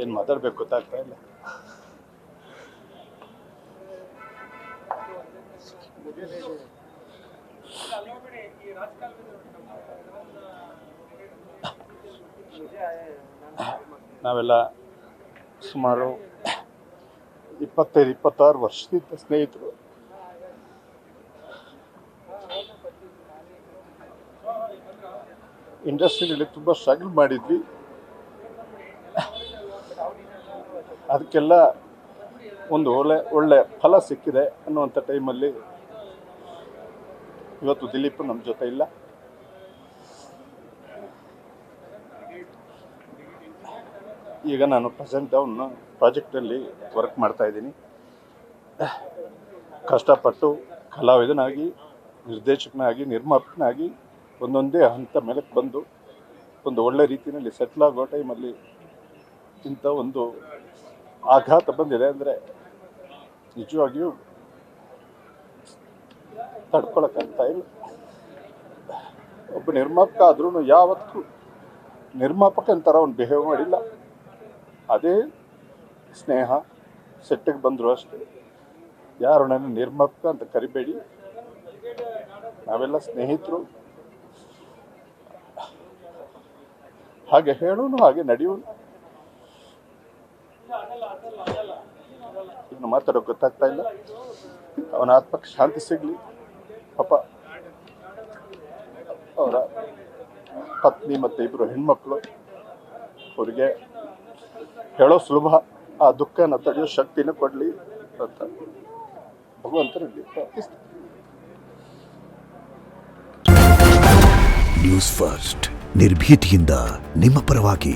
ಏನು ಮಾತಾಡಬೇಕು ಗೊತ್ತಾಗ್ತಾ ಇಲ್ಲ. ನಾವೆಲ್ಲ ಸುಮಾರು 25-26 ವರ್ಷದಿಂದ ಸ್ನೇಹಿತರು. ಇಂಡಸ್ಟ್ರಿಯಲ್ಲಿ ತುಂಬ ಸ್ಟ್ರಗಲ್ ಮಾಡಿದ್ವಿ. ಅದಕ್ಕೆಲ್ಲ ಒಂದು ಒಳ್ಳೆ ಫಲ ಸಿಕ್ಕಿದೆ ಅನ್ನುವಂಥ ಟೈಮಲ್ಲಿ ಇವತ್ತು ದಿಲೀಪ್ ನಮ್ಮ ಜೊತೆ ಇಲ್ಲ. ಈಗ ನಾನು ಪ್ರೆಸೆಂಟ್ ಡೌನ್ ಪ್ರಾಜೆಕ್ಟಲ್ಲಿ ವರ್ಕ್ ಮಾಡ್ತಾಯಿದ್ದೀನಿ. ಕಷ್ಟಪಟ್ಟು ಕಲಾವಿದನಾಗಿ, ನಿರ್ದೇಶಕನಾಗಿ, ನಿರ್ಮಾಪಕನಾಗಿ ಒಂದೊಂದೇ ಹಂತ ಮೇಲೆ ಬಂದು ಒಂದು ಒಳ್ಳೆ ರೀತಿಯಲ್ಲಿ ಸೆಟ್ಲ್ ಆಗೋ ಟೈಮಲ್ಲಿ ಇಂಥ ಒಂದು ಆಘಾತ ಬಂದಿದೆ ಅಂದರೆ ನಿಜವಾಗಿಯೂ ತಡ್ಕೊಳಕ್ಕಾಗ್ತಾ ಇಲ್ಲ. ಒಬ್ಬ ನಿರ್ಮಾಪಕ ಆದ್ರೂ ಯಾವತ್ತೂ ನಿರ್ಮಾಪಕ ಅಂತಾರ ಅವ್ನು ಬಿಹೇವ್ ಮಾಡಿಲ್ಲ. ಅದೇ ಸ್ನೇಹ ಸೆಟ್ಟಿಗೆ ಬಂದರು ಅಷ್ಟೇ. ಯಾರು ನನ್ನ ನಿರ್ಮಾಪಕ ಅಂತ ಕರಿಬೇಡಿ, ನಾವೆಲ್ಲ ಸ್ನೇಹಿತರು. ಹಾಗೆ ಹೇಳೋನು ಹಾಗೆ ನಡೆಯೋನು. ಇನ್ನು ಮಾತಾಡೋಕೆ ಗೊತ್ತಾಗ್ತಾ ಇಲ್ಲ. ಅವನ ಆತ್ಮಕ್ಕೆ ಶಾಂತಿ ಸಿಗಲಿ. ಪಾಪ ಅವರ ಪತ್ನಿ ಮತ್ತು 2 ಹೆಣ್ಮಕ್ಳು, ಅವರಿಗೆ ಹೇಳೋ ಸುಲಭ, ಆ ದುಃಖನ ತಡೆಯೋ ಶಕ್ತಿನ ಕೊಡಲಿ ಅಂತ ಭಗವಂತನಲ್ಲಿ ಪ್ರಾರ್ಥಿಸ್ತೀನಿ. ನ್ಯೂಸ್ ಫಸ್ಟ್ ನಿರ್ಭೀತಿಯಿಂದ ನಿಮ್ಮ ಪರವಾಗಿ.